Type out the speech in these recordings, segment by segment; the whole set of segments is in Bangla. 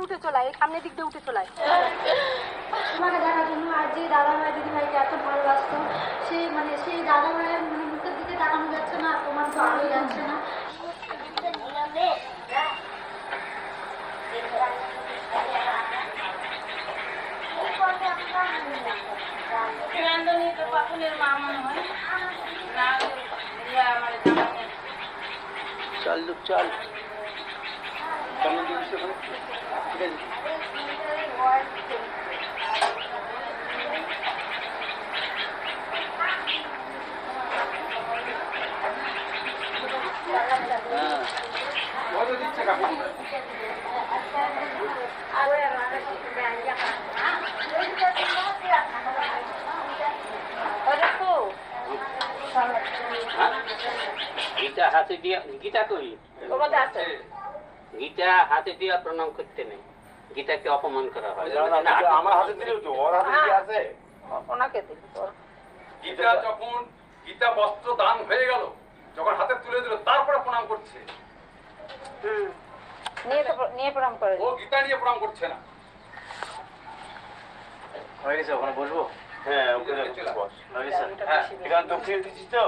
উঠে চলায়, সামনের দিক দিয়ে উঠে চলায়। তোমাকে দেখার জন্য আর যে দাদা ভাই দিদি ভাইকে এত ভালোবাসতো, সেই সেই দাদা ভাইয়ের মুখের দিকে তাকানো যাচ্ছে না, তোমার ভালোই যাচ্ছে না। चल लुक चल गीता हाथे दिया गीता कही गीता हाथे दिया प्रणाम करते नहीं गीता के अपमान करा হয় আমার হাতে দিল তো ওর হাতে কি আছে ওনাকে দিল গীতা যখন গীতা বস্ত্র দান হয়ে গেল যখন হাতে তুলে দিল তারপরে প্রণাম করছে নিয়ে প্রণাম করে ও গীতা নিয়ে প্রণাম করছে না হয়ে গেছে ওখানে বসবো হ্যাঁ ওখানে বস হয়ে গেছে হ্যাঁ এখানে দক্ষিণে দিছিস তো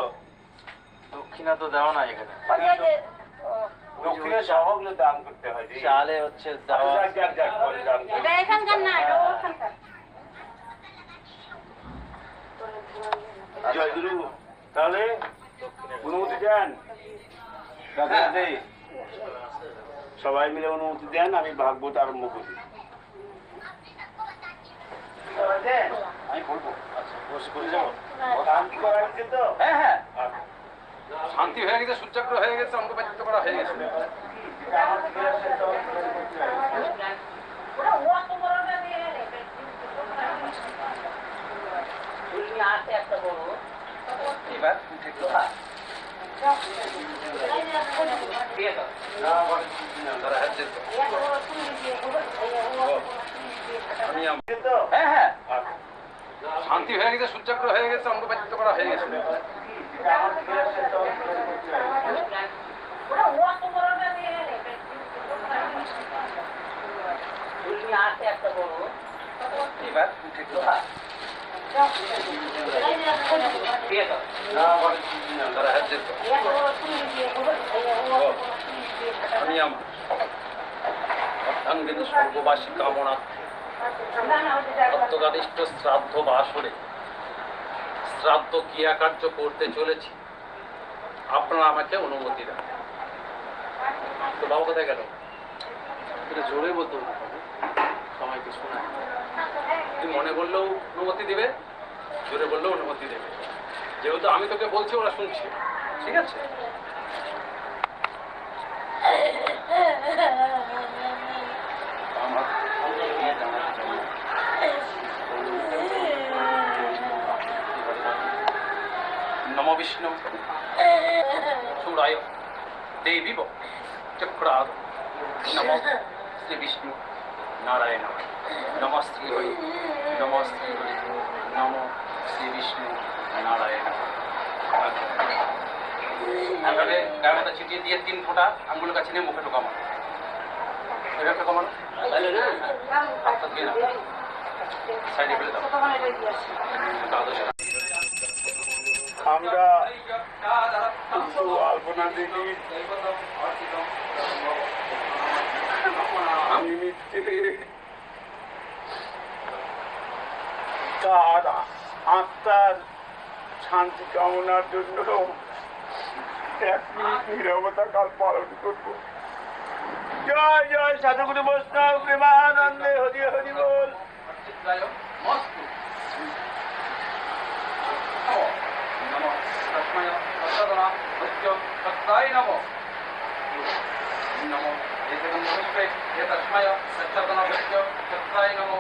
দক্ষিণা তো দেওয়া না এখানে দক্ষিণে সহগুলো দান করতে হয় চালে হচ্ছে দেওয়া এটা এখানকার না, এটা ওখানকার। জয়গুরু তাহলে অনুমতি দেন সবাই মিলে অনুমতি দেন আমি ভাগবত আরম্ভ করি আমি বলবো আচ্ছা বসে করে যাবো শান্তি করা হয়েছে তো হ্যাঁ হ্যাঁ শান্তি হয়ে গেছে সূর্যাগ্রহ হয়ে গেছে অঙ্গপাচিত করা হয়ে গেছে এবার উঠে হ্যাঁ হ্যাঁ শান্তি হয়ে গেছে সূর্যাগ্রহ হয়ে গেছে অঙ্গপাচিত করা হয়ে গেছে এবার উঠে আমি আমার অর্ধাঙ্গিনী স্বর্গবাসী কামনা সত্যকাদিষ্ট শ্রাদ্ধ বাসরে শ্রাদ্ধ ক্রিয়াকার্য করতে চলেছি আপনারা আমাকে অনুমতি দেন তো বাবু কোথায় গেল এটা জোরে বলতে হবে সবাইকে শোনায় তুই মনে বললেও অনুমতি দিবে জোরে বললেও অনুমতি দেবে যেহেতু আমি তোকে বলছি ওরা শুনছে ঠিক আছে নম বিষ্ণু সূরায় দেবী চক্রাদ নম শ্রী বিষ্ণু নারায়ণ নম শ্রী হরি নম শ্রী হরি নম শ্রী বিষ্ণু নারায়ণ আঙুলে গায়ের মধ্যে ছিটিয়ে দিয়ে 3 ফোঁটা আঙুলের কাছে নিয়ে মুখে ঢোকানো এভাবে কমানো তাহলে না হাতটা দিয়ে না সাইডে ফেলে দাও আমরা আলপনা দেখি তার আত্মার শান্তি কামনার জন্য 1 মিনিট নীরবতা কাল পালন করব জয় জয় সাধুগুরু বৈষ্ণব প্রেমানন্দে হরি হরি বল नमो एतगन्धपुष्पे एतस्मै सच्चतनभृत्य सत्ताय नमो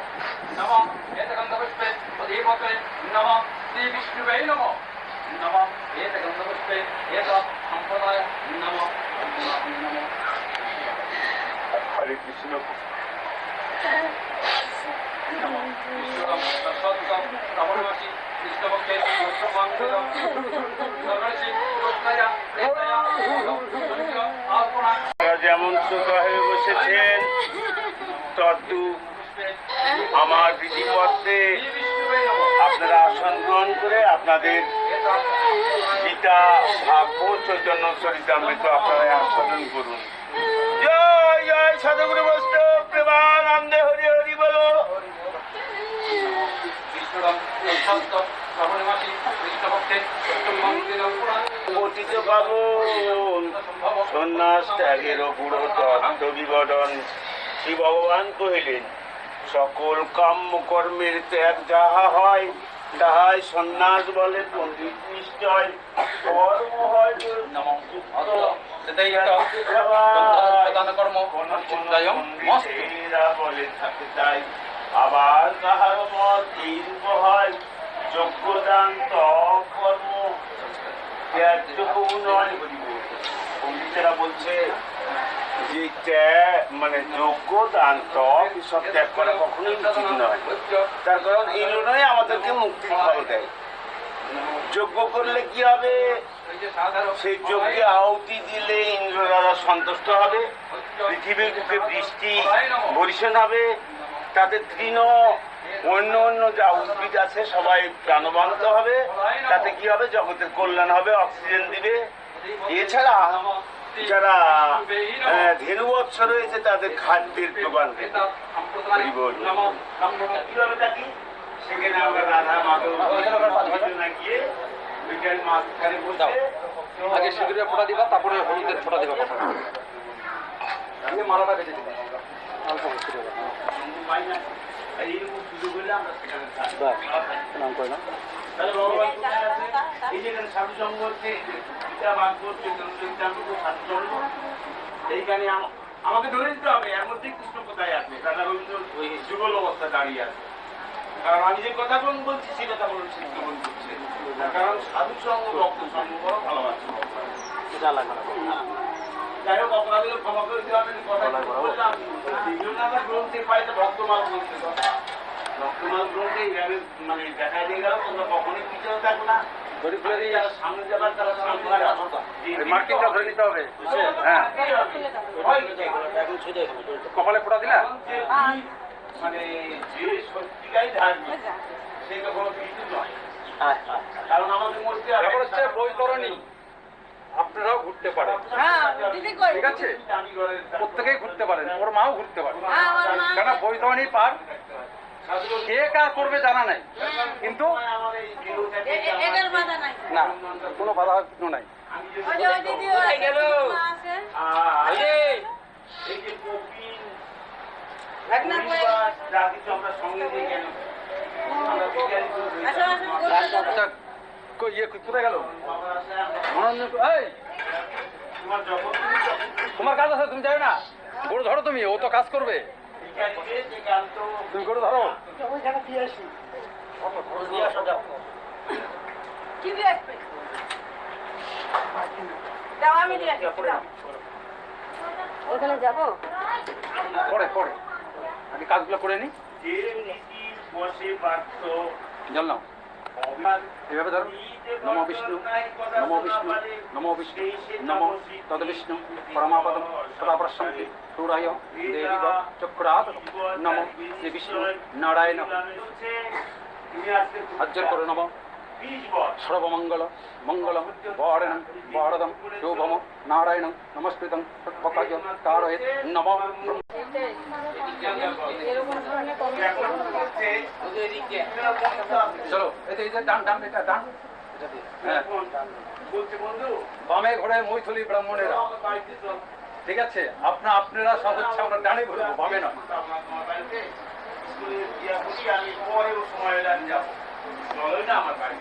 नमो एतगन्धपुष्पे देवते नमो श्री विष्णुवे नमो नमो एतगन्धपुष्पे एत सम्प्रदाय नमो नमो हरे कृष्ण नमो विष्णुदं तत्त्वदं प्रभुर्वसि कृष्णभक्ते सर्वाङ्गं सर्वस्य कृष्णया प्रेतया आत्मना যেমন শ্রোতা হয়ে বসেছেন তদ্দু আমার বিধিপত্রে আপনারা আসন গ্রহণ করে আপনাদের গীতা ভাগ্য চৈতন্য চরিতামৃত আপনারা আস্বাদন করুন। জয় জয় সাধুগুরু বৈষ্ণব প্রেমানন্দে হরি হরি বলো। পতিত পাবন সন্ন্যাস ত্যাগের পুরো তত্ত্ব বিবরণ শ্রী ভগবান কহিলেন, সকল কাম্য কর্মের ত্যাগ যাহা হয় তাহাই সন্ন্যাস বলে পণ্ডিত নিশ্চয়। কর্ম হয় বলে থাকে তাই, আবার তাহার মত এইরূপ হয় যোগ্যদান তপ কর্ম ত্যাগযোগ্য নয়। পণ্ডিতেরা বলছে যে ত্যাগ মানে যোগ্য দান তপ সব ত্যাগ করা কখনোই উচিত নয়। তার কারণ এগুলো নয় আমাদেরকে মুক্তির ফল দেয়। যজ্ঞ করলে কি হবে? সেই যজ্ঞে আহুতি দিলে ইন্দ্র দ্বারা সন্তুষ্ট হবে, পৃথিবীর বুকে বৃষ্টি বর্ষণ হবে, তাতে তৃণ অন্য অন্য যা উদ্ভিদ আছে সবাই প্রাণবন্ত হবে, তাতে কি হবে? জগতের কল্যাণ হবে, অক্সিজেন দিবে। এছাড়া যারা ধেনু বৎস রয়েছে তাদের খাদ্যের যোগান দেবে। সেখানে আমরা রাধা মাধব গিয়ে বিকেল মাঝখানে বসে আগে সিঁদুরের ফোঁটা দিবা, তারপরে হলুদের ফোঁটা দিবা। আগে মালাটা বেঁচে দিবা। নাম করে না এইখানে আমাকে ধরে দিতে হবে এর মধ্যে কৃষ্ণ কোথায় আছে, দাদা রবীন্দ্র যুগল অবস্থা দাঁড়িয়ে আছে। কারণ আমি যে কথা বলছি সে কথা বলছি কেমন করছে, কারণ সাধু সঙ্গ ভক্ত সঙ্গ বড় ভালোবাসছে। যাই হোক আপনাদের ক্ষমা করে দিলাম, বললাম গ্রন্থে পাইতে ভক্তমাল বলছে, ভক্তমাল গ্রন্থে এইভাবে মানে দেখা দিয়ে গেল। তোমরা কখনোই পিছনে থাকো না, সামনে যাবার তারা মার্কেটটা ধরে নিতে হবে। হ্যাঁ, কপালে ফোঁটা দিলা মানে যে সত্যিকাই ধার্মিক সেটা কোনো কিছু নয়। কারণ আমাদের মধ্যে হচ্ছে বৈতরণী, আপনারাও ঘুরতে পারেন, ঠিক আছে? প্রত্যেকেই ঘুরতে পারেন, ওর মাও ঘুরতে পারেন, কেন বৈতরণী পার কে কার করবে জানা নাই, কিন্তু না কোনো বাধা নাই। কোথায় গেল তোমার কাজ আছে, তুমি যাবে না? গরু ধরো, তুমি ও তো কাজ করবে, তুমি গরু ধরো। ওখানে যাবো পরে পরে আমি কাজগুলো করে নি। জানলাম এভাবে ধরো, নম বিষ্ণু নম বিষ্ণু নম বিষ্ণু নম তদ বিষ্ণু পরমাপদম সদাপ্রশান্তি সূরায় দেব চক্রাত নম শ্রী বিষ্ণু নারায়ণ হাজ্জর করো নম সর্বমঙ্গল মঙ্গলম বরণম বরদম শুভম নারায়ণ নমস্কৃতম সৎপকার্য কারয়েত নম। চলো এই যে ডান ডান এটা ডান, হ্যাঁ বামে ঘোড়ায় মৈথিলী ব্রাহ্মণেরা, ঠিক আছে? আপনারা সব হচ্ছে আমরা ডানে ঘুরবো, বামে নয়। আমি পরেও সময় যাবো, চলোই না আমার বাড়ি।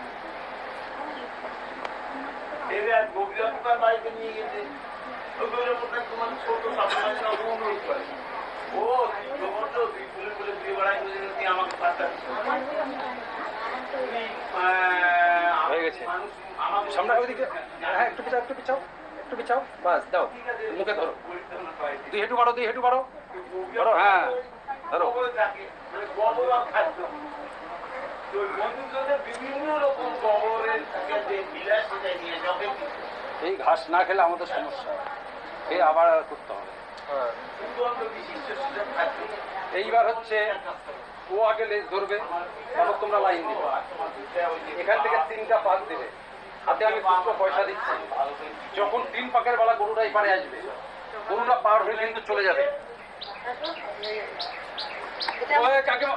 এবার গোবিন্দর বাড়িতে নিয়ে গেছে, তোমার ছোট সামনে অনুরোধ করে, ও তুই ফুলে ফুলে ঘুরে বেড়াই তুই আমাকে পাত্তা হয়ে গেছে। সামনে ওইদিকে, হ্যাঁ একটু পিছাও একটু পিছাও একটু পিছাও, বাস দাও, মুখে ধরো, দুই হেঁটু বাড়ো দুই হেঁটু বাড়ো ধরো, হ্যাঁ ধরো। বিভিন্ন রকম গোবরের এই ঘাস না খেলে আমাদের সমস্যা, খেয়ে আবার করতে হবে। এইবার হচ্ছে ও আগে লেজ ধরবে, তারপর তোমরা লাইন দিবে। এখান থেকে 3টা পাক দেবে, হাতে আমি খুচরো পয়সা দিচ্ছি। যখন 3 পাকের বেলা গরুটা এপারে আসবে, গরুটা পার হয়ে কিন্তু চলে যাবে। ওই কাকিমা